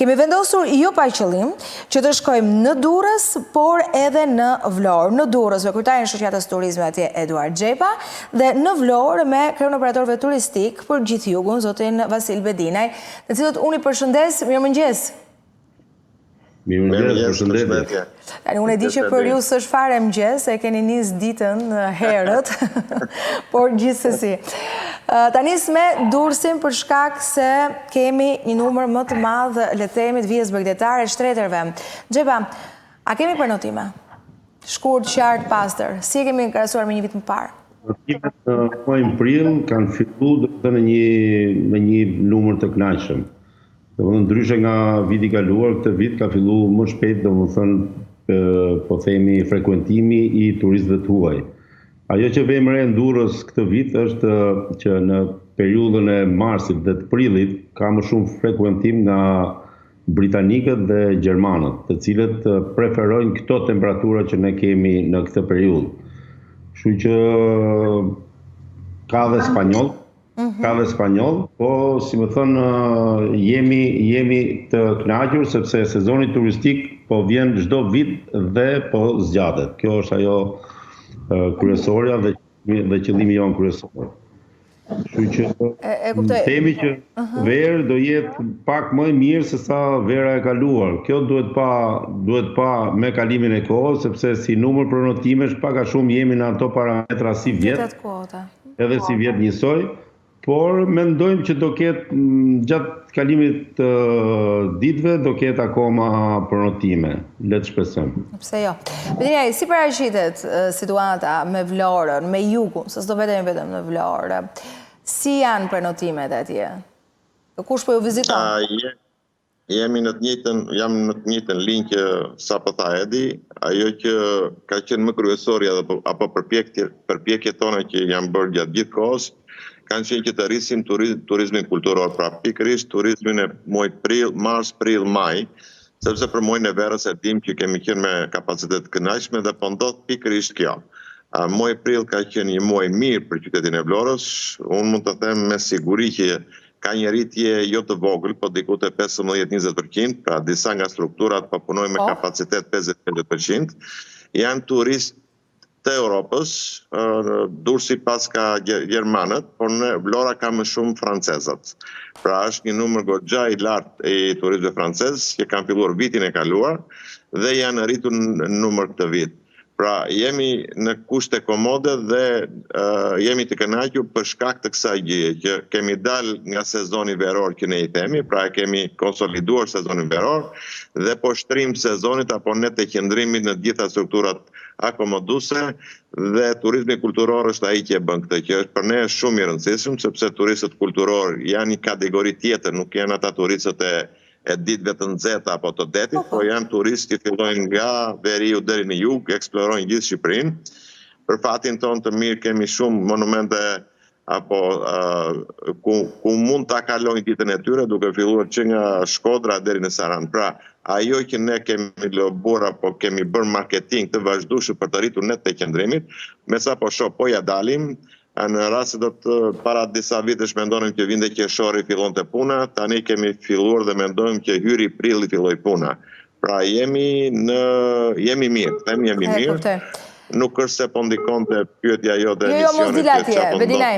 Kemi vendosur jo pa qëllim që të shkojmë në Durrës, por edhe në Vlorë. Në Durrës me kryetarin e shoqatës turizmi atje Eduard Xhepa dhe në Vlorë me kreun operatorëve turistik për gjithë jugun, zotin Vasil Bedinaj, të cilët unë i përshëndes. Mirëmëngjes. Mirëmëngjes, përshëndetje. Unë e di që për ju s'është fare mëngjes, e keni nis ditën herët, por gjithsesi. Ta nis me Durrësin për shkak se kemi një numër më të madh, le të themi, të vijës bregdetare shtreterve. Xhepa, a kemi prenotime? Shkurt, qartë, pastër. Si e kemi krahasuar me një vit më parë? Prenotimet në muajin prill kanë filluar me një numër të kënaqshëm. Ndryshe nga viti kaluar, këtë vit ka filluar më shpejt, po themi, frekuentimi i turistëve të huaj. Ajo që vëmë re në Durrës këtë vit është që në periudhën e marsit dhe të prillit ka më shumë frekuentim nga britanikët dhe gjermanët, të cilët preferojnë këto temperatura që ne kemi në këtë periudhë. Kështu që ka dhe spanjoll, po si më thënë jemi të kënaqur sepse sezoni turistik po vjen çdo vit dhe po zgjatet. Kjo është ajo kryesorja dhe qëllimi jonë kryesor. Kështu që themi që verë do jetë pak më e mirë se sa vera e kaluar. Kjo duhet pa me kalimin e kohës, sepse si numër prenotimesh pak a shumë jemi në ato parametra si vjet, edhe si vjet njësoj, por mendojmë që do ketë gjatë kalimit të ditëve do ketë akoma prenotime. Le të shpresojmë. Pse jo. Bedinaj, si paraqitet situata me Vlorën, me jugun, se s'do vetëm në Vlorë? Si janë prenotimet atje? Kush po ju viziton? Jam në të njëjtën linjë që sapo tha Edi, ajo që ka qenë më kryesorja apo përpjekjet tona që janë bërë gjatë gjithë kohës, kanë qenë që të rrisim turizmin kulturor, pra pikërisht turizmin e muajit prill, mars, prill, maj, sepse për muajin e verës e dim që kemi qenë me kapacitet të kënaqshme dhe po ndodh pikërisht kjo. Muaji prill ka qenë një muaj mirë për qytetin e Vlorës. Unë mund të them me siguri që ka një rritje jo të vogël, po diku te 15-20%, pra disa nga strukturat po punojnë me kapacitet 50-50%. Janë turistë të Europës, Durrësi pas ka gjermanët, por në Vlora ka më shumë francezat. Pra është një numër goxha i lartë i turistëve francezë që kanë filluar vitin e kaluar dhe janë rritur në numër këtë vit. Pra jemi në kushte komode dhe jemi të kënaqur për shkak të kësaj gjëje që kemi dalë nga sezoni veror që ne i themi, pra kemi konsoliduar sezonin veror dhe po shtrim sezonit apo ne të qëndrimit në gjitha strukturat akomoduese dhe turizmi kulturor është ai që e bën këtë, që është për ne shumë i rëndësishëm sepse turistët kulturor janë një kategori tjetër, nuk janë ata turistët e ditëve të nxehta apo të detit, po janë turistë që fillojnë nga veriu deri në jug, eksplorojnë gjithë Shqipërinë. Për fatin tonë të mirë kemi shumë monumente apo ku mund ta kalojnë ditën e tyre duke filluar që nga Shkodra deri në Saran. Pra, ajo që ne kemi lobuar apo kemi bërë marketing të vazhdueshëm për të rritur net të qëndrimit, me sa po shoh po ja dalim. Në rast se do të para disa vitesh mendonim që vinte qershori fillonte puna, tani kemi filluar dhe mendojmë që hyri prilli filloi puna. Pra jemi mirë, themi jemi mirë. Nuk është se po ndikonte pyetja jote e emisionit. Mos dil atje, Bedinaj,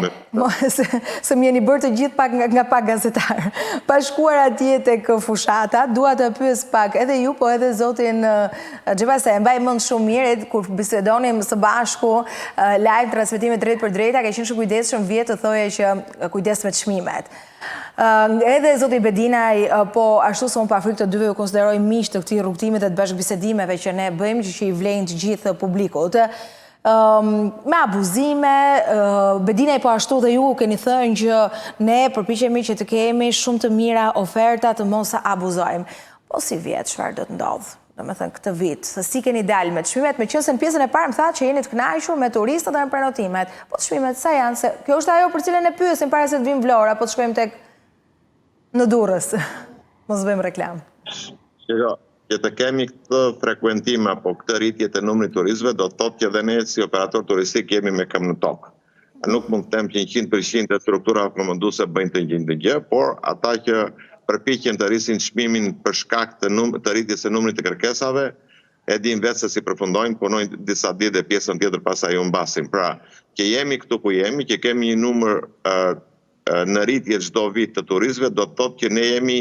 se më jeni bërë të gjithë nga pak gazetar. Pa shkuar atje tek fushata, dua të pyes pak edhe ju, po edhe zotin Xhepa, se e mbaj mend shumë mirë kur bisedonim së bashku live transmetime drejt për drejta, ka qenë shumë kujdesshëm vjet të thoje që kujdes me çmimet. Edhe zoti Bedinaj, po ashtu se unë pa frikë të dyve ju konsideroj miq të këtij rrugtimi dhe të bashkëbisedimeve që ne bëjmë, që i vlejnë të gjithë publikut. Me abuzime, Bedinaj, po ashtu dhe ju keni thënë që ne përpiqemi që të kemi shumë të mira oferta të mos abuzojmë. Po si vjet, çfarë do të ndodhë? Do me thënë këtë vit, se si keni dalë me çmimet, me qëse në pjesën e parë më tha që jeni të kënaqur me turistët dhe me prenotimet. Po çmimet sa janë, se kjo është ajo për cilën e pyesim para se të vim Vlora, po të shkojmë tek në Durrës. Mos bëjmë reklam. Që të kemi këtë frekuentim apo këtë rritje të numrit turistëve, do të thotë që edhe ne si operator turistik jemi me këmbë në tokë. Nuk mund të them që 100% e struktura akomoduese bëjnë të gjithë gjë, por ata që përpiqen të rrisin çmimin për shkak të rritjes së numrit të kërkesave. E dim vetë se si përfundojnë, punojnë disa ditë dhe pjesën tjetër pastaj u mbasin. Pra, që jemi këtu ku jemi, që kemi një numër në rritje çdo vit të turistëve, do të thotë që ne jemi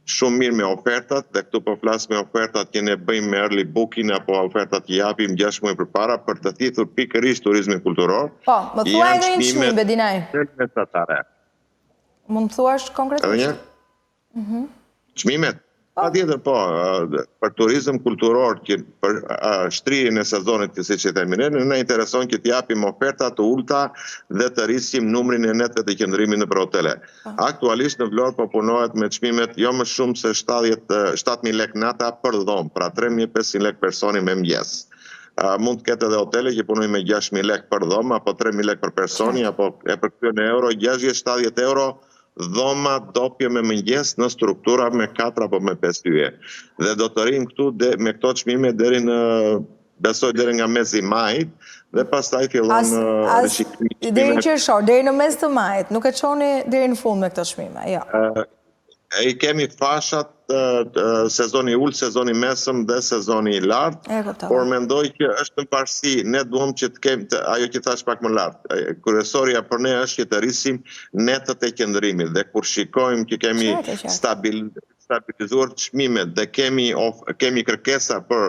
shumë mirë me ofertat, dhe këtu po flas me ofertat që ne bëjmë me early booking apo ofertat që japim 6 muaj përpara për të thithur pikërisht turizmin kulturor. Po, më thuaj edhe një çmim Bedinaj. Mund të thuash konkretisht? Çmimet? Patjetër po, për turizëm kulturor, për shtrijen e sezonit, siç e themi ne, na intereson që të japim oferta të ulta dhe të rrisim numrin e netëve të qëndrimit në hotele. Aktualisht në Vlorë po punohet me çmimet jo më shumë se 7.000 lek nata për dhomë, pra 3.500 lek personi me mëngjes. Mund të ketë edhe hotele që punojnë me 6.000 lek për dhomë, apo 3.000 lek për personi, apo e përkthyen në euro, 60-70 euro dhoma dopje me mëngjes në struktura me 4 apo me 5 hyje. Dhe do të rrim këtu me këto çmime deri nga mesi majit, dhe pastaj fillon riqiklimi. Deri në qershor, deri në mes të majit, nuk e çoni deri në fund me këto çmime, jo. I kemi fashat sezoni ulët, sezoni mesëm dhe sezoni i lartë, por mendoj që është në parësi, ne duam që të kemi, ajo që thash pak më lartë, kryesorja për ne është që të rrisim netët e qëndrimit, dhe kur shikojmë që kemi stabilizuar çmimet dhe kemi kërkesa për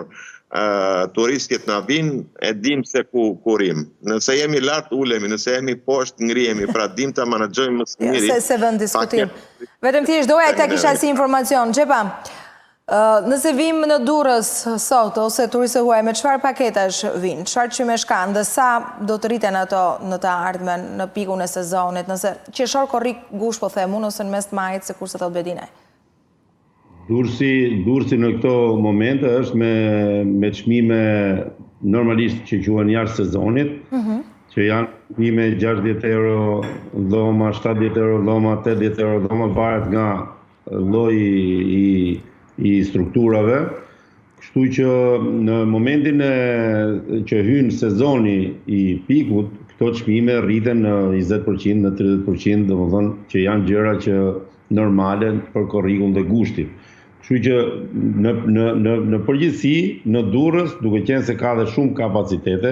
turistët na vinë, e dim se ku rrim. Nëse jemi lart ulemi, nëse jemi poshtë ngrihemi, pra dim ta menaxhojmë më së miri. Se vend diskutim. Vetëm thjesht doja ta kisha si informacion. Xhepa, nëse vim në Durrës sot ose turistët huaj, me çfarë paketash vinë? Çfarë çmimesh kanë dhe sa do të rriten ato në të ardhmen në pikun e sezonit? Nëse qershor korrik gush po them unë, ose në mes të majit, sikur se thot Bedinaj. Durrësi në këto momente është me çmime normalisht që quhen jashtë sezonit, që janë çmime 60 euro dhoma, 70 euro dhoma, 80 euro dhoma, varet nga lloji i strukturave. Kështu që në momentin që hyn sezoni i pikut, këto çmime rriten në 20%, në 30%, domethënë që janë gjëra që normale për korrikun dhe gushtin. Kështu që në përgjithësi, në Durrës, duke qenë se ka dhe shumë kapacitete,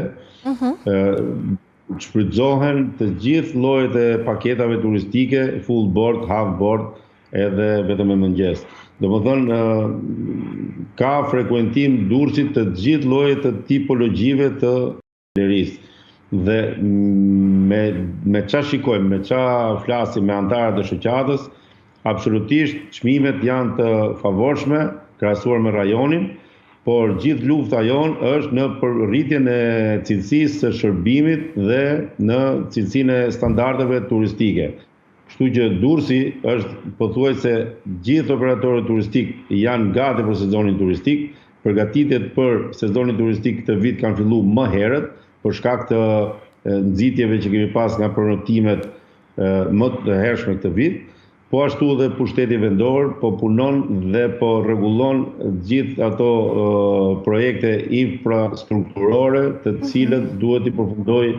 shfrytëzohen të gjithë llojet e paketave turistike, full board, half board, edhe vetëm me mëngjes. Domethënë, ka frekuentim Durrësit të gjithë llojet të tipologjive të hotelërisë. Dhe me çfarë shikojmë, me çfarë flasim me anëtarët e shoqatës, absolutisht çmimet janë të favorshme krahasuar me rajonin, por gjithë lufta jonë është në rritjen e cilësisë së shërbimit dhe në cilësinë e standardeve turistike. Kështu që Durrësi është pothuajse gjithë operatorët turistik janë gati për sezonin turistik, përgatitjet për sezonin turistik këtë vit kanë filluar më herët për shkak të nxitjeve që kemi pas nga pronotimet më të hershme këtë vit. Po ashtu dhe pushteti vendor po punon dhe po rregullon gjithë ato projekte infrastrukturore të cilët duhet i përfundoj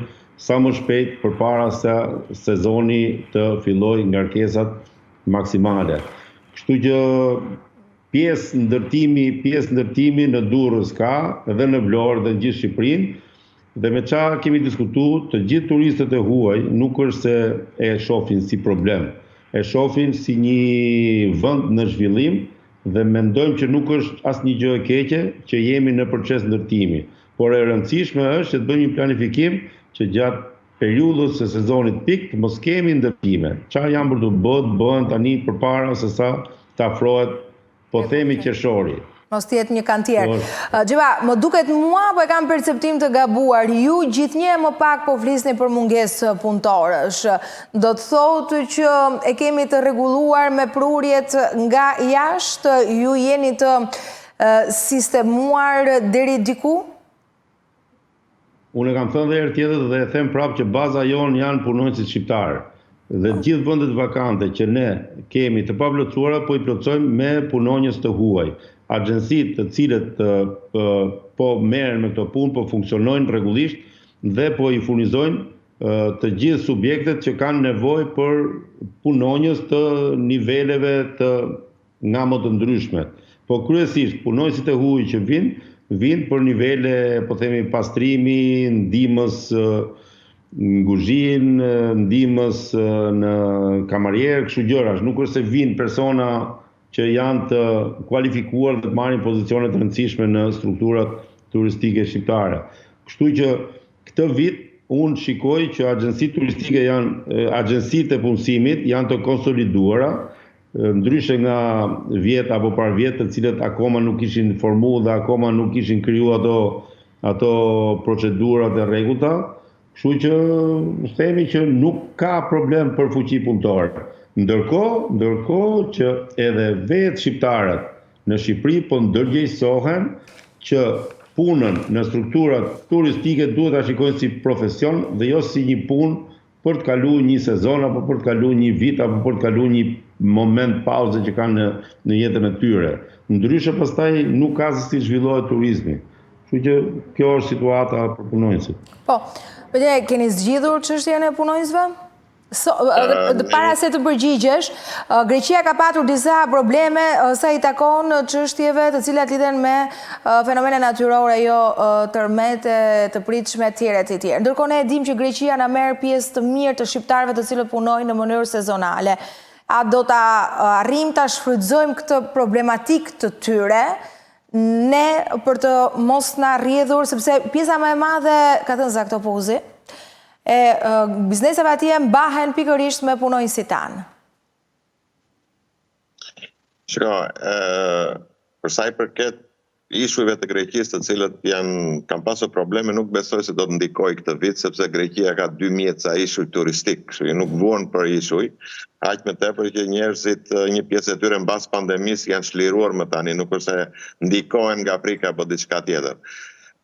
sa më shpejt përpara se sezoni të fillojë ngarkesat maksimale. Kështu që pjesë ndërtimi në Durrës ka, edhe në Vlorë dhe në gjithë Shqipërinë, dhe me çfarë kemi diskutuar, të gjithë turistët e huaj nuk është se e shohin si problem. E shohin si një vend në zhvillim dhe mendojmë që nuk është asnjë gjë e keqe që jemi në proces ndërtimi. Por e rëndësishme është që të bëjmë një planifikim që gjatë periudhës së sezonit pik të mos kemi ndërtime. Çfarë janë për të bëhen tani përpara se sa të afrohet, po themi qershori. Mos tjetë një kantier. Xhepa, më duket mua, po e kam perceptim të gabuar, ju gjithnjë më pak po flisni për mungesë punëtorësh. Do të thotë që e kemi të rregulluar me prurjet nga jashtë, ju jeni të sistemuar deri diku? Unë kam thënë dhe herë tjetër dhe e them prapë që baza jonë janë punonjësit shqiptarë. Dhe gjithë vendet vakante që ne kemi të paplotësuara po i plotësojmë me punonjës të huaj. Agjensitë të cilët po merren me këto punë, po funksionojnë rregullisht dhe po i furnizojnë të gjithë subjektet që kanë nevojë për punonjës të niveleve të nga më të ndryshmet. Po kryesisht punojësit e huaj që vinë për nivele, po themi, pastrimi, ndihmës në kuzhinë, ndihmës në kamarierë, kështu gjërash. Nuk është se vinë persona që janë të kualifikuar dhe të marrin pozicione të rëndësishme në strukturat turistike shqiptare. Kështu që këtë vit unë shikoj që agjensitë turistike agjensitë e punësimit janë të konsoliduara, ndryshe nga vjet apo par vjet, të cilët akoma nuk ishin formuar dhe akoma nuk ishin krijuar ato procedurat e rregullta, kështu që themi që nuk ka problem për fuqi punëtore. Ndërkohë që edhe vetë shqiptarët në Shqipëri po ndërgjegjësohen që punën në strukturat turistike duhet ta shikojnë si profesion dhe jo si një punë për të kaluar një sezon apo për të kaluar një vit apo për të kaluar një moment pauze që kanë në jetën e tyre. Ndryshe pastaj nuk ka se si zhvillohet turizmi. Kështu që kjo është situata për punonjësit. Po, keni zgjidhur çështjen e punonjësve? Para se të përgjigjesh, Greqia ka patur disa probleme sa i takon çështjeve të cilat lidhen me fenomene natyrore, jo tërmete të pritshme etj. Ndërkohë ne e dimë që Greqia na merr pjesë të mirë të shqiptarëve të cilët punojnë në mënyrë sezonale. A do ta arrijmë ta shfrytëzojmë këtë problematik të tyre ne për të mos na rrjedhur, sepse pjesa më e madhe, ka thënë Zaktopuzi, bizneseve atje mbahen pikërisht me punonjësit tanë. Shiko, për sa i përket ishujve të Greqisë të cilët kanë pasur probleme, nuk besoj se do të ndikoj këtë vit, sepse Greqia ka 12 ca ishuj turistik, kështu nuk vuan për ishuj, aq më tepër që njerëzit, një pjesë e tyre mbas pandemisë janë çliruar më tani, nuk është se ndikohen nga Afrika apo diçka tjetër.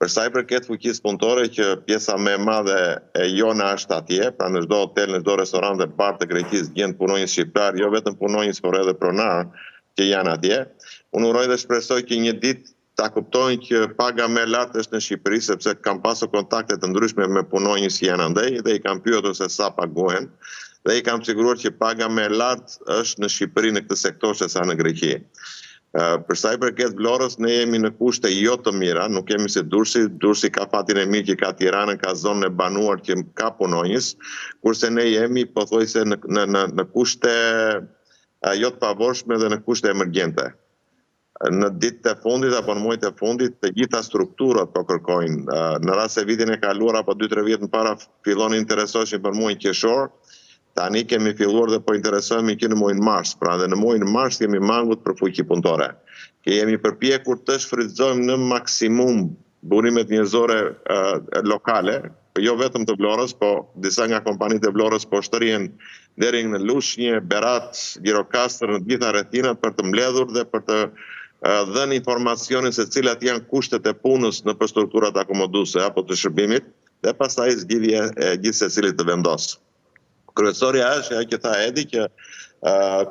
Për sa i përket fuqisë punëtore, që pjesa më e madhe e jona është atje, pra në çdo hotel, në çdo restorant dhe bar të Greqisë gjen punonjës shqiptar, jo vetëm punonjës, por edhe pronar që janë atje. Unë uroj dhe shpresoj që një ditë ta kuptojnë që paga më e lartë është në Shqipëri, sepse kam pasur kontakte të ndryshme me punonjës që janë andej dhe i kam pyetur se sa paguhen dhe i kam siguruar që paga më e lartë është në Shqipëri në këtë sektor se sa në Greqi. Për sa i përket Vlorës, ne jemi në kushte jo të mira, nuk jemi si Durrësi. Durrësi ka fatin e mirë që ka Tiranën, ka zonën e banuar që ka punonjës, kurse ne jemi pothuajse në kushte jo të pavorshme dhe në kushte emergjente. Në ditët e fundit apo në muajt e fundit, të gjitha strukturat po kërkojnë. Në rast se vitin e kaluar apo 2-3 vjet më para fillon interesoheshin për muajin qershor, tani kemi filluar dhe po interesohemi që në muajin mars. Pra dhe në muajin mars kemi mangut për fuqi punëtore. Që jemi përpjekur të shfrytëzojmë në maksimum burimet njerëzore lokale, jo vetëm të Vlorës, po disa nga kompanitë e Vlorës po shtrien deri në Lushnjë, Berat, Gjirokastër, në gjitha rrethinat për të mbledhur dhe për të dhënë informacionin se cilat janë kushtet e punës në për strukturat akomoduese apo të shërbimit dhe pastaj zgjidhja e gjithë secilit të vendos. Kryesorja është ajo që tha Edi që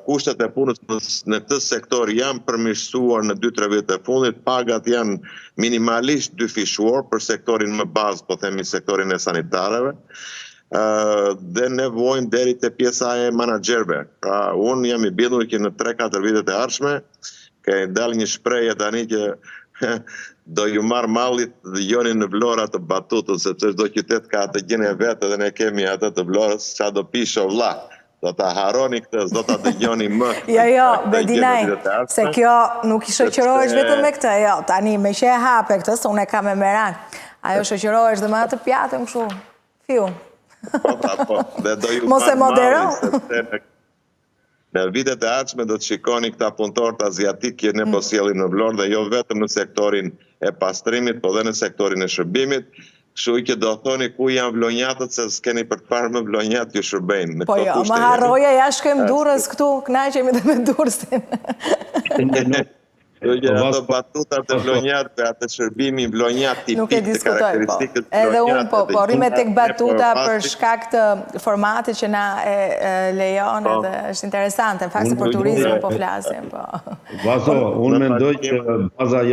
kushtet e punës në këtë sektor janë përmirësuar në 2-3 vjet e fundit, pagat janë minimalisht dyfishuar për sektorin më bazë, po themi sektorin e sanitarëve. Dhe nevojnë deri te pjesa e menaxherëve. Pra unë jam i bindur që në 3-4 vitet e ardhshme ka dalë një shprehje tani që do ju marr mallit dhe joni në Vlora të Batutut, sepse çdo qytet ka atë gjën e vet dhe ne kemi atë të Vlorës, ç'a do pisho vlla. Do ta harroni këtë, do ta dëgjoni më. Jo, Bedinaj, se kjo nuk i shoqërohesh vetëm me këtë, jo, tani me që e hape këtë, se unë e kam me merak. Ajo shoqërohesh dhe me atë pjatën kështu. Fiu. Po, dhe do ju mos e modero. Në vitet e ardhshme do të shikoni këta punëtorët aziatik që ne po sjellim në Vlorë dhe jo vetëm në sektorin e pastrimit, po dhe në sektorin e shërbimit. Kështu që do thoni ku janë vlonjatët, se s'keni për të parë më vlonjat ju shërbejnë. Po jo, më harroja, ja shkojmë Durrës këtu, kënaqemi dhe me Durrësin. Ato batutat e vlonjat, atë shërbimi vlonjat tipik të karakteristikët vlonjat. Edhe unë po rrime tek batuta për shkak të formatit që na lejon edhe është interesante, në fakt se për turizmin po flasim. Vazo, unë mendoj që baza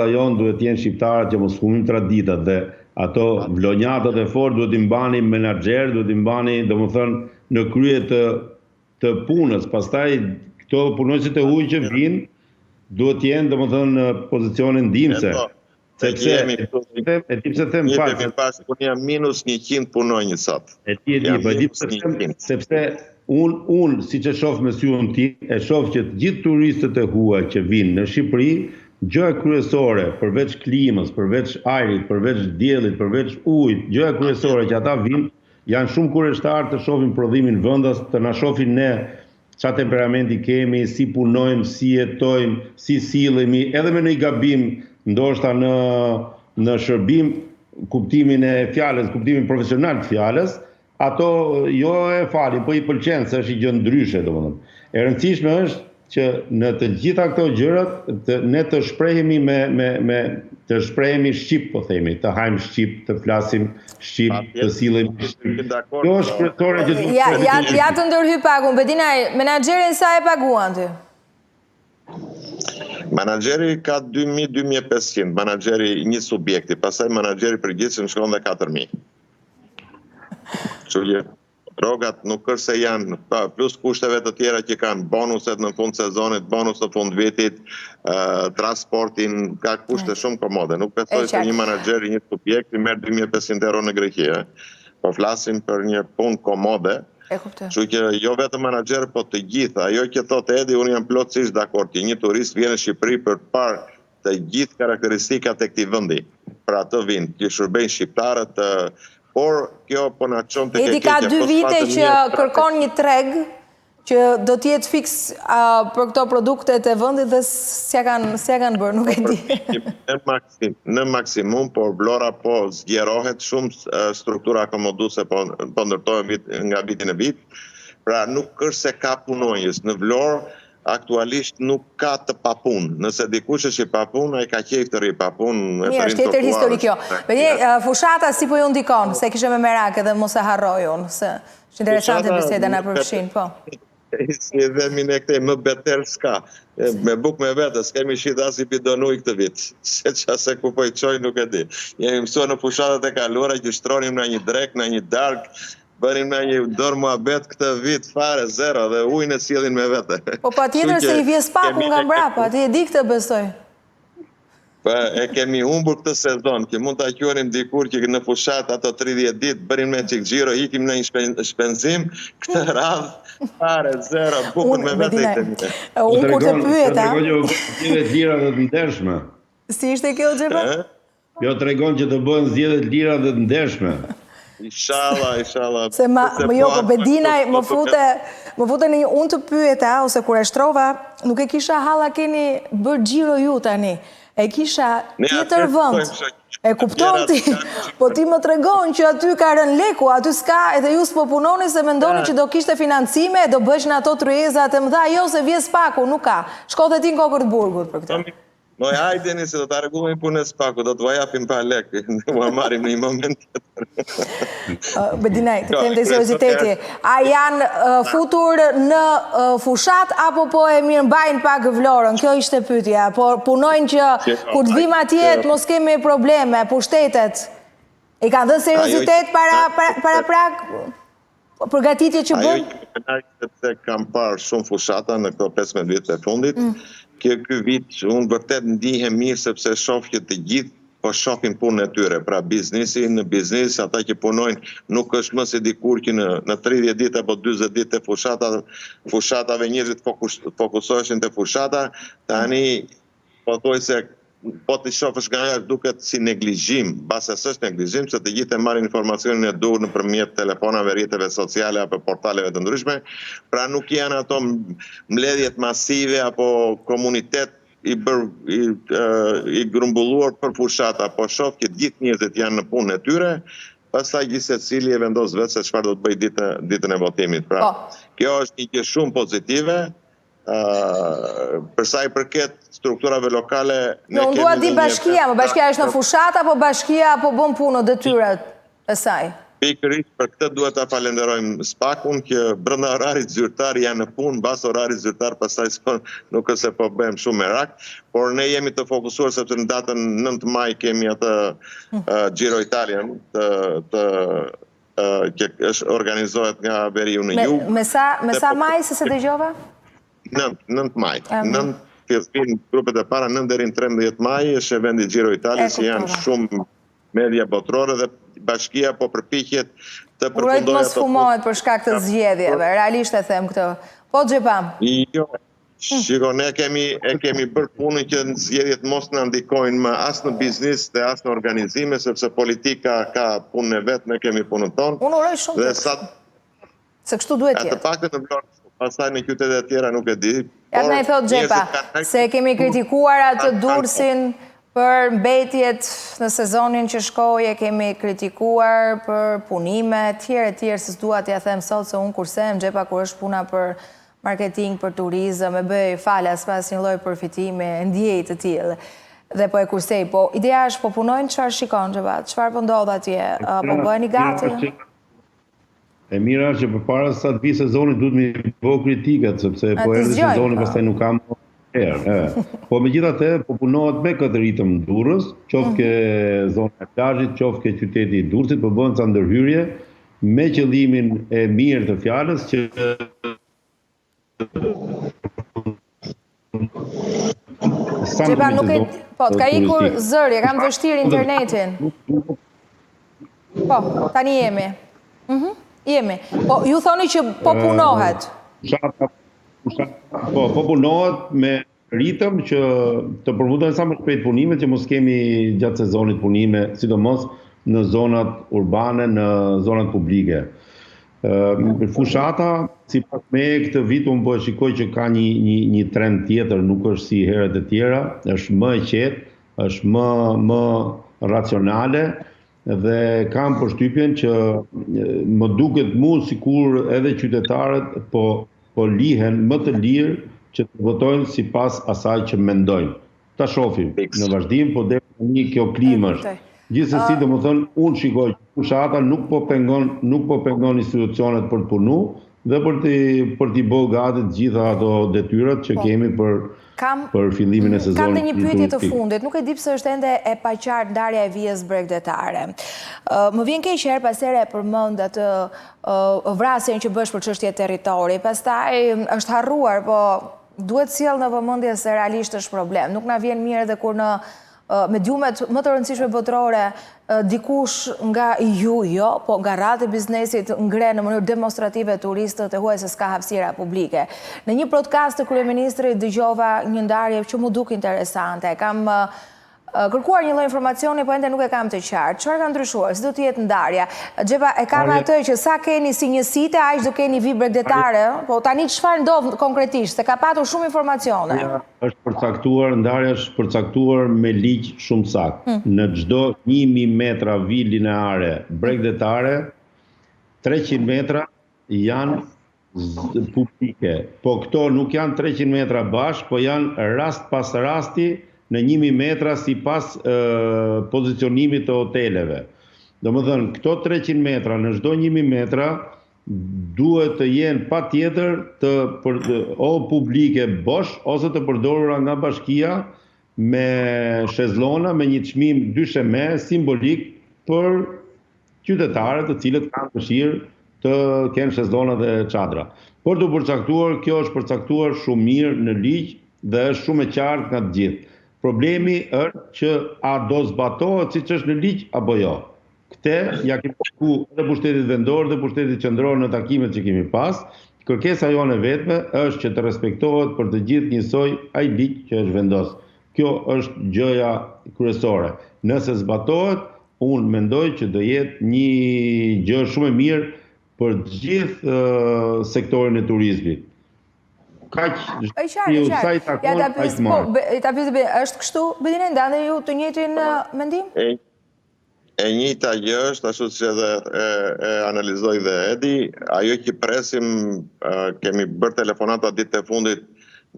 jon duhet të jenë shqiptarët që mos humbin traditat dhe ato vlonjatët e fortë duhet i mbani menaxher, duhet i mbani, domethënë, në krye të punës, pastaj këto punonjësit e huaj që vinë, duhet jenë, domethënë, në pozicionin ndihmëse. Sepse e di pse them pas punë jam minus 100 punonjës sot. E di sepse unë siç e shoh me syun tim, e shoh që të gjithë turistët e huaj që vinë në Shqipëri, gjëja kryesore përveç klimës, përveç ajrit, përveç diellit, përveç ujit, gjëja kryesore që ata vinë janë shumë kuriozitar të shohin prodhimin vendas, të na shohin ne çfarë temperamenti kemi, si punojmë, si jetojmë, si sillemi, edhe me një gabim ndoshta në shërbim, kuptimin e fjalës, kuptimin profesional të fjalës, ato jo e falin, po i pëlqen se është një gjë ndryshe, domethënë. E rëndësishme është që në të gjitha këto gjërat ne të shprehemi të shprehemi shqip, po themi, të hajmë shqip, të flasim shqip, të sillemi shqip. Kjo është kryesore që duhet. Ja të ndërhyj pagun, Bedinaj, menaxherin sa e paguan ty? Menaxheri ka 2.000-2.500, menaxheri një subjekti, pastaj menaxheri përgjithshëm shkon dhe 4.000. Kështu drogat nuk është se janë, plus kushteve të tjera që kanë, bonuset në fund sezonit, bonus në fund vitit, transportin, ka kushte shumë komode. Nuk besoj se një menaxher i një subjekti merr 2.500 euro në Greqi. Po flasim për një punë komode. Kështu që jo vetëm menaxher, po të gjitha. Ajo që thotë Edi, unë jam plotësisht dakord që një turist vjen në Shqipëri për të parë të gjithë karakteristikat e këtij vendi. Për atë vinë, që shërbejnë shqiptarët, por kjo po na çon tek Edi ka 2 vite që kërkon një treg që do të jetë fiks për këto produktet e vendit dhe s'ja kanë bërë, nuk e di. Në maksimum, por Vlora po zgjerohet, shumë struktura akomoduese po ndërtohen nga vitin e vit. Pra nuk është se ka punonjës në Vlorë, aktualisht nuk ka të papun. Nëse dikush është i papun, ai ka qejf të ri papun. Mirë, është tjetër histori kjo. Fushata si po ju ndikon, se kishe me merak edhe mos e harroj unë, se është interesante biseda na përfshin, po. Si dhe mine këte, më beter s'ka. Me buk me vete, s'kemi shit as i bidonuj këtë vit. Se qase ku po i qoj nuk e di. Jemi mësua në fushatat e kaluara që shtronim në një drek, në një dark, bërim në një dorë muhabet këtë vit fare, zero, dhe ujnë e sillin me vete. Po pa tjetër se i vje spaku nga mbrapa, ti e di këtë besoj. E kemi humbur këtë sezon, që mund të quanim dikur që në fushat ato 30 ditë, bërim me qik gjiro, ikim në një shpenzim, këtë radhë, fare, zero, bukën me vete i të. Unë kur të pyet, Kjo tregon që zgjedhjet lira dhe të ndershme. Si ishte kjo, Xhepa? Kjo tregon që të bëhen zgjedhjet lira dhe të ndershme. Inshallah. Se jo, po Bedinaj, më fute një unë të pyeta, ose kur e shtrova, nuk e kisha halla keni bërë gjiro ju tani. E kisha tjetër vënd. E kupton ti, po ti më tregon që aty ka rënë leku, aty s'ka, edhe ju s'po punoni se mendoni që do kishte financime, do bësh në ato tryezat e mëdha, jo se vjes paku, nuk ka. Shko dhe ti në kokër të burgut për këtë. Moj, hajdeni se do të arregullojmë punës paku, do të vajapim pa lek, do të marim në një moment tjetër. Bedinaj, të them të serioziteti, a janë futur në fushat, apo po e mirë mbajnë pak Vlorën? Kjo ishte pyetja, por punojnë që kur të vim atje të mos kemi probleme, pushtetet. I kanë dhënë seriozitet para prak përgatitje që bën? Ajo sepse kam parë shumë fushata në këto 15 vite e fundit. Ky vit unë vërtet ndihem mirë sepse shoh që të gjithë po shohin punën e tyre. Pra në biznes, ata që punojnë nuk është më se dikur që në 30 ditë apo 40 ditë të fushatave njerëzit fokusoheshin te fushata, tani po thoj se po të shofësh nga jashtë duket si neglizhim, base s'është neglizhim, se të gjithë e marrin informacionin e dur nëpërmjet telefonave, rrjeteve sociale apo portaleve të ndryshme, pra nuk janë ato mbledhjet masive apo komunitet i grumbulluar për fushata, po shoh që gjithë njerëzit janë në punën e tyre, pastaj gjithë secili e vendos vetë se çfarë do të bëjë ditën e votimit. Pra, kjo është një gjë shumë pozitive. Përsa i përket strukturave lokale... Unë dua di bashkia, bashkia është në fushat apo bashkia apo bën punë detyrat e saj? Pikërisht për këtë duhet ta falenderojmë Spakun që brenda orarit zyrtar janë në punë, mbas orarit zyrtar pastaj nuk është se po bëjmë shumë merak, por ne jemi të fokusuar sepse në datën 9 maj kemi atë Giro Italian që organizohet nga veriu në jug. Me sa maj se dëgjova? 9 maj. 9 fillin grupet e para 9 deri në 13 maj është eventi Giro Italia, si janë shumë media botërore dhe bashkia po përpiqet të përfundojë ato. Mos fumohet për shkak të zgjedhjeve, realisht e them këtë. Po Xhepa. Jo. Shiko, ne kemi bërë punën që në zgjedhjet mos në ndikojnë më as në biznis dhe as në organizime, sepse politika ka punën e vetë, ne kemi punën tonë. Unë uroj shumë se kështu duhet jetë. Të paktën në Vlorë, pastaj në qytetet e tjera nuk e di. Ja na i thot Xhepa, se kemi kritikuar atë Durrësin për mbetjet në sezonin që shkoje, kemi kritikuar për punime, tjerë, se s'dua t'ja them sot se unë kursem, Xhepa kur është puna për marketing, për turizëm, e bëj falas pas një lloj përfitimi, ndjej të tillë. Dhe po e kursej, po ideja është po punojnë çfarë shikon Xhepa, çfarë po ndodh atje, po bëheni gati? E mira është që përpara sa të vi sezoni duhet mi bëu kritikat, sepse po erdhi sezoni pastaj nuk kam herë. Po megjithatë po punohet me këtë ritëm Durrës, qoftë ke zona e plazhit, qoftë ke qyteti i Durrësit, po bëhen ca ndërhyrje me qëllimin e mirë të fjalës që Xhepa nuk e... Po, t'ka ikur zëri, kam vështirë internetin. Po, tani jemi. Jemi. Po, ju thoni që po punohet. Po punohet me ritëm që të përfundojnë sa më shpejt punimet, që mos kemi gjatë sezonit punime, sidomos në zonat urbane, në zonat publike. Fushata, si pas me këtë vit, unë po e shikoj që ka një trend tjetër, nuk është si herët e tjera, është më e qetë, është më racionale, dhe kam përshtypjen që më duket mu sikur edhe qytetarët po lihen më të lirë që të votojnë sipas asaj që mendojnë. Ta shohim në vazhdim, po deri një kjo klimë është. Gjithsesi, domethënë, unë shikoj që fushata nuk po pengon institucionet për të punu dhe për t'i bëu gati të gjitha ato detyrat që kemi për fillimin e sezonit. Kam dhe një pyetje të fundit, nuk e di pse është ende e paqartë ndarja e vijës bregdetare. Më vjen keq herë pas here përmend atë vrasjen që bësh për çështje territori, pastaj është harruar, po duhet sjell në vëmendje se realisht është problem. Nuk na vjen mirë edhe kur në mediumet më të rëndësishme botërore dikush nga po nga radhë e biznesit ngre në mënyrë demonstrative turistët e huaj se s'ka hapësira publike. Në një podcast të kryeministrit dëgjova një ndarje që mu duk interesante. Kam kërkuar një lloj informacioni, po ende nuk e kam të qartë. Çfarë ka ndryshuar? Si do të jetë ndarja? Xhepa, e kam atë që sa keni si njësite, aq do keni vijë bregdetare, po tani çfarë ndodh konkretisht? Se ka patur shumë informacione. Është përcaktuar, ndarja është përcaktuar me ligj shumë saktë. Në çdo 1000 metra vijë lineare bregdetare, 300 metra janë publike. Po këto nuk janë 300 metra bashkë, po janë rast pas rasti në 1000 metra si pas pozicionimit të hoteleve. Do më thënë, këto 300 metra në çdo 1000 metra duhet të jenë pa tjetër o publike bosh, ose të përdorura nga bashkia me shezlona, me një çmim dysheme simbolik për qytetarët të cilët kanë dëshirë të kenë shezlona dhe çadra. Por të përcaktuar, kjo është përcaktuar shumë mirë në ligj dhe është shumë e qartë nga të gjithë. Problemi është që a do zbatohet siç është në ligj apo jo. Këtë ja kemi shkuar edhe pushtetit vendor dhe pushtetit qendror në takimet që kemi pas. Kërkesa jone vetme është që të respektohet për të gjithë njësoj ai ligj që është vendos. Kjo është gjëja kryesore. Nëse zbatohet, unë mendoj që do jetë një gjë shumë e mirë për të gjithë sektorin e turizmit. Është kështu, Bedine, ndane ju të njëjtin mendim? E njëjta gjë është, ashtu që e analizoj dhe Edi, ajo që presim, kemi bërë telefonata ditët e fundit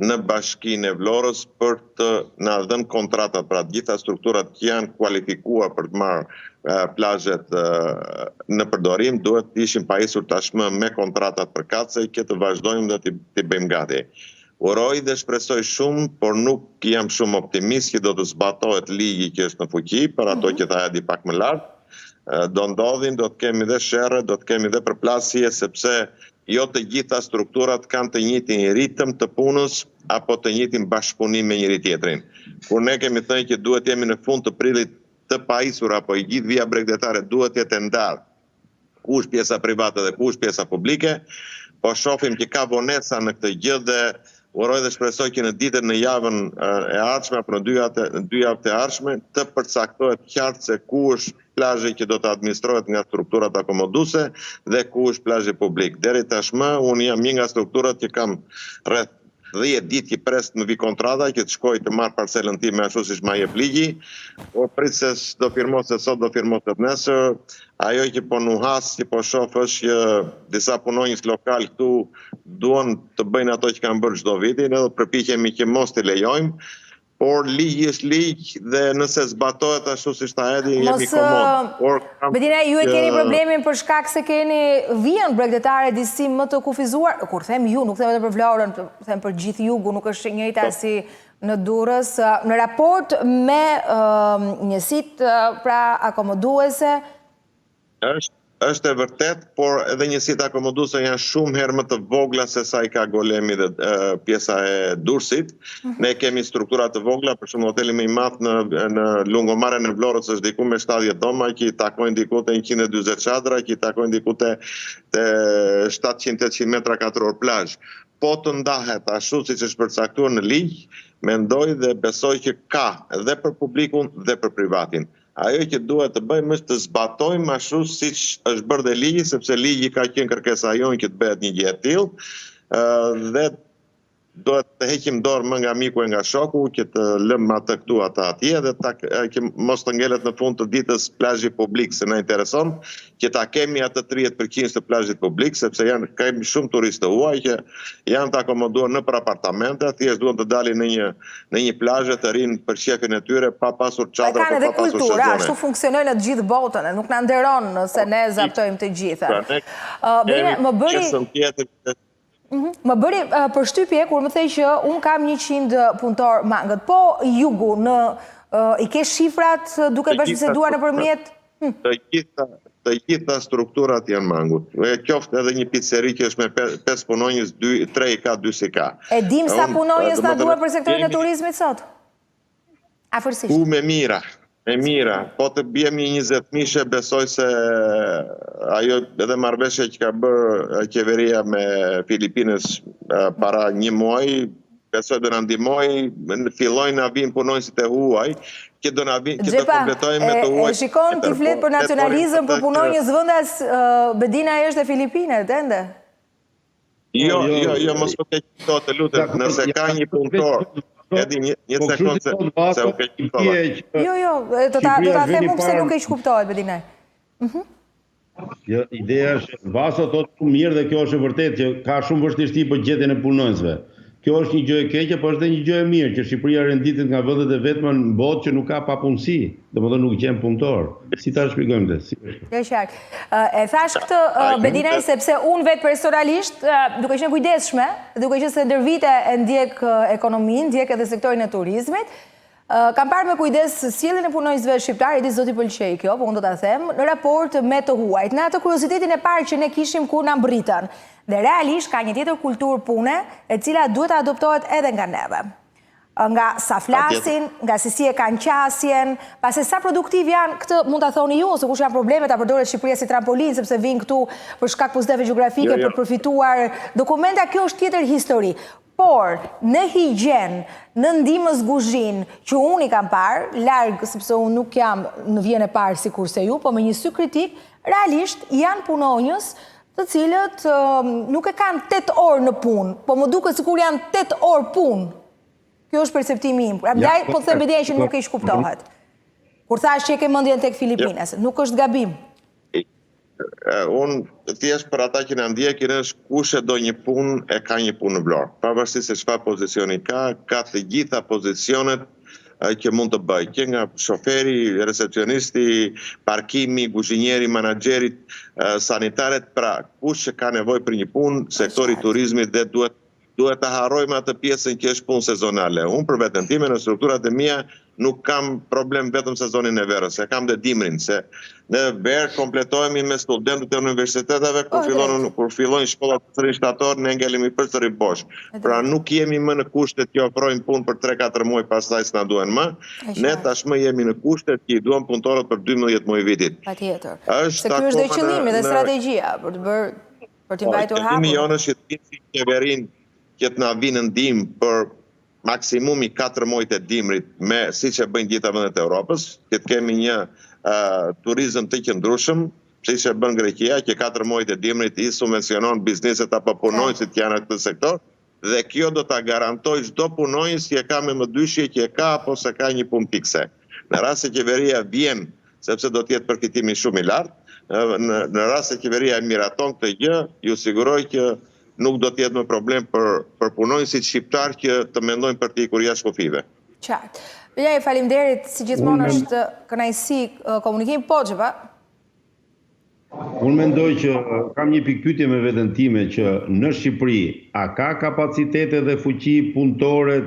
në Bashkinë e Vlorës për të na dhënë kontratat, pra të gjitha strukturat që janë kualifikuar për të marrë plazhet në përdorim, duhet të ishin pajisur tashmë me kontratat përkatëse që të vazhdojmë dhe t'i bëjmë gati. Uroj dhe shpresoj shumë, por nuk jam shumë optimist që do të zbatohet ligji që është në fuqi, për ato që tha Edi pak më lart. Do ndodhin, do të kemi dhe sherrë, do të kemi dhe përplasje, sepse jo të gjitha strukturat kanë të njëjtin ritëm të punës apo të njëjtin bashkëpunim me njëri tjetrin. Kur ne kemi thënë që duhet jemi në fund të prillit të pajisur apo i gjithë vija bregdetare duhet jetë ndarë kush pjesa private dhe kush pjesa publike, po shohim që ka vonesa në këtë gjë dhe uroj dhe shpresoj që në ditën në javën e ardhshme apo në dy javët e ardhshme të përcaktohet qartë se ku është plazhi që do të administrohet nga strukturat akomoduese dhe ku është plazhi publik. Deri tashmë unë jam një nga strukturat që kam rreth 10 ditë që pres në vi kontrata që të shkoj të marr parcelën time ashtu siç ma jep ligji, po prit se do firmos se sot, do firmos të nesër. Ajo që po nuhas, që po shoh është që disa punonjës lokal këtu duan të bëjnë ato që kanë bërë çdo vitin, edhe përpiqemi që mos të lejojmë. Por ligji është ligj dhe nëse zbatohet ashtu siç ta hedhi jemi komod. Bedina, ju e keni problemin për shkak se keni vijën bregdetare disi më të kufizuar. Kur them ju, nuk them vetëm për Vlorën, them për gjithë jugu, nuk është e njëjta si në Durrës. Në raport me njësitë pra akomoduese, është e vërtet, por edhe njësitë akomoduese janë shumë herë më të vogla se sa i ka Golemi dhe pjesa e Durrësit. Ne kemi struktura të vogla, për shumë hoteli më i madh në lungomaren e Vlorës është diku me 70 doma, që i takojnë diku te 140 çadra, që i takojnë diku te 700-800 metra katror plazh. Po të ndahet ashtu siç është përcaktuar në ligj, mendoj dhe besoj që ka edhe për publikun dhe për privatin. Ajo që duhet të bëjmë është të zbatojmë ashtu siç është bërë dhe ligji, sepse ligji ka qenë kërkesa jonë që të bëhet një gjë e tillë dhe duhet të heqim dorë më nga miku e nga shoku, që të lëmë atë këtu ata atje dhe që mos të ngelet në fund të ditës plazhi publik, se na intereson që ta kemi atë 30% të plazhit publik, sepse kemi shumë turistë të huaj që janë të akomoduar në për apartamente, thjesht duan të dalin në një plazh të rinë për shefin e tyre pa pasur çadra, pa pasur sezone. Kanë edhe kultura, ashtu funksionojnë në të gjithë botën, nuk na nderon nëse ne zaptojmë të gjitha. Më bëri përshtypje kur më thej që unë kam 100 punëtor mangët, po jugu i ke shifrat duke bashkëbiseduar nëpërmjet? Të gjitha strukturat janë mangut. Qoftë edhe një pizzeri që është me 5 punonjës, 3 i ka, 2 si ka. E dim sa punonjës na duhet për sektorin e turizmit sot? Afërsisht. Me mira, po të bjemi 20 mishe, besoj se ajo edhe marrëveshja që ka bërë qeveria me Filipinës para një muaj, besoj do na ndihmoj, fillojnë na vinë punonjësit e huaj, që do na vinë, që do kompletojmë me të huaj. Shikon ti flet për nacionalizëm, për punonjës vendas, Bedina është e Filipinet, ende? Jo, mos më keq këto, të lutem, nëse ka një punëtor Edi një sekundë se u keq kuptohet. Jo, do ta them unë pse nuk keq kuptohet, Bedinaj. Ideja është, Vaso thotë mirë dhe kjo është e vërtetë që ka shumë vështirësi për gjetjen e punonjësve. Kjo është një gjë e keqe, por është edhe një gjë e mirë që Shqipëria renditet nga vendet e vetme në botë që nuk ka papunësi, domethënë nuk gjen punëtor. Si ta shpjegojmë këtë? Është qartë. E thash këtë Bedinaj sepse unë vetë personalisht, duke qenë kujdesshme, duke qenë se ndër vite e ndjek ekonominë, ndjek edhe sektorin e turizmit, kam parë me kujdes sjelljen e punonjësve shqiptar, i zoti pëlqej kjo, po unë do ta them, në raport me të huajt, në atë kuriozitetin e parë që ne kishim kur na mbritën. Dhe realisht ka një tjetër kulturë pune e cila duhet të adoptohet edhe nga neve. Nga sa flasin, nga si e kanë qasjen, pasi sa produktiv janë, këtë mund të thoni ju, ose kush janë problemet, ta përdoret Shqipëria si trampolin, sepse vinë këtu për shkak pushteve gjeografike, për përfituar dokumenta, kjo është tjetër histori. Por, në higjen, në ndihmës kuzhinë, që unë i kam parë, larg, sepse unë nuk jam në vjen e parë si kurse ju, po me një sy kritik, realisht janë punonjës të cilët nuk e kanë 8 orë në punë, po më duket sikur janë 8 orë punë. Kjo është perceptimi im. Prandaj po të them Bedinaj që nuk e kuptohet. Kur thash që e ke mendjen tek Filipinas, nuk është gabim. Unë thjesht për ata që na ndjekin është kush e do një punë e ka një punë në Vlorë. Pavarësisht se çfarë pozicioni ka të gjitha pozicionet që mund të bëj, që nga shoferi, recepcionisti, parkimi, kuzhinjeri, menaxherit, sanitaret, pra kush që ka nevojë për një punë, sektori i turizmit dhe duhet duhet të harrojmë atë pjesën që është punë sezonale. Unë për veten time në strukturat e mia nuk kam problem vetëm sezonin e verës, se kam dhe dimrin, se në verë kompletohemi me studentët e universiteteve, kur fillojnë shkollat të sërish shtator, ne ngelemi përsëri bosh. Pra nuk jemi më në kushtet që ofrojmë punë për 3-4 muaj pastaj s'na duhen më. Ne tashmë jemi në kushtet që i duan punëtorët për 12 muaj vitit. Patjetër. Se ky është dhe qëllimi dhe strategjia për të mbajtur hapur. Qëllimi jonë është që të qeverin që të na vinë ndihmë për maksimumi 4 muajt e dimrit, siç e bëjnë gjitha vendet e Europës, që të kemi një turizëm të qëndrueshëm, siç e bën Greqia, që 4 muajt e dimrit i subvencionon bizneset apo punonjësit që janë në këtë sektor, dhe kjo do ta garantojë çdo punonjës që ka me mëdyshje që ka apo se ka një punë fikse. Në rast se qeveria vjen, sepse do të jetë përfitimi shumë i lartë, në rast se qeveria e miraton këtë gjë, ju siguroj që nuk do të jetë më problem për punonjësit shqiptar që të mendojnë për të ikur jashtë kufive. Qartë. Ja, faleminderit, si gjithmonë është kënaqësi komunikim, po Xhepa. Unë mendoj që kam një pikpyetje me veten time që në Shqipëri a ka kapacitete dhe fuqi punëtore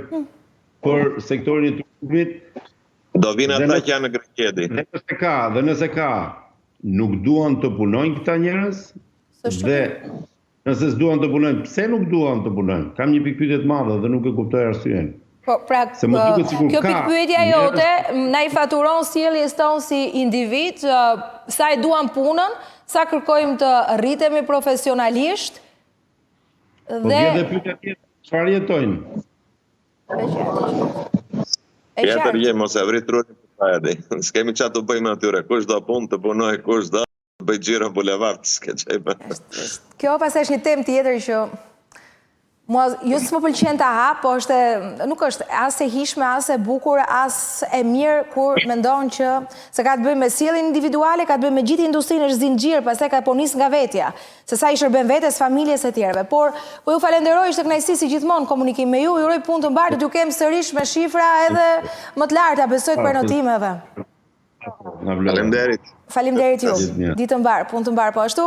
për sektorin e turizmit? Do vinë ata që janë në Greqedi. Dhe nëse ka, nuk duan të punojnë këta njerëz? Dhe nëse s'duan të punojnë, pse nuk duan të punojnë? Kam një pikpyetje të madhe dhe nuk e kuptoj arsyen. Po, pra, kjo pikpyetja jote na i faturon sjelljes tonë si individ, sa i duam punën, sa kërkojmë të rritemi profesionalisht. Po vjen pyetja tjetër, çfarë jetojnë? Tjetër je mos e vrit trurin për edhe. S'kemi çfarë të bëjmë atyre. Kush do punë të punoj, kush do bëj xhiro bulevard, s'ke çajme. Kjo pastaj është një temë tjetër që mua jo s'më pëlqen ta hap, po nuk është as e hishme, as e bukur, as e mirë kur mendon që se ka të bëjë me sjelljen individuale, ka të bëjë me gjithë industrinë, është zinxhir, pastaj ka po nis nga vetja, se sa i shërben vetes, familjes e tjerëve. Por po ju falenderoj, ishte kënaqësi si gjithmonë komunikim me ju, ju uroj punë të mbarë, t'ju kem sërish me shifra edhe më të larta, besoj të prenotimeve. Faleminderit. Faleminderit ju. Ditë të mbarë, punë të mbarë po ashtu.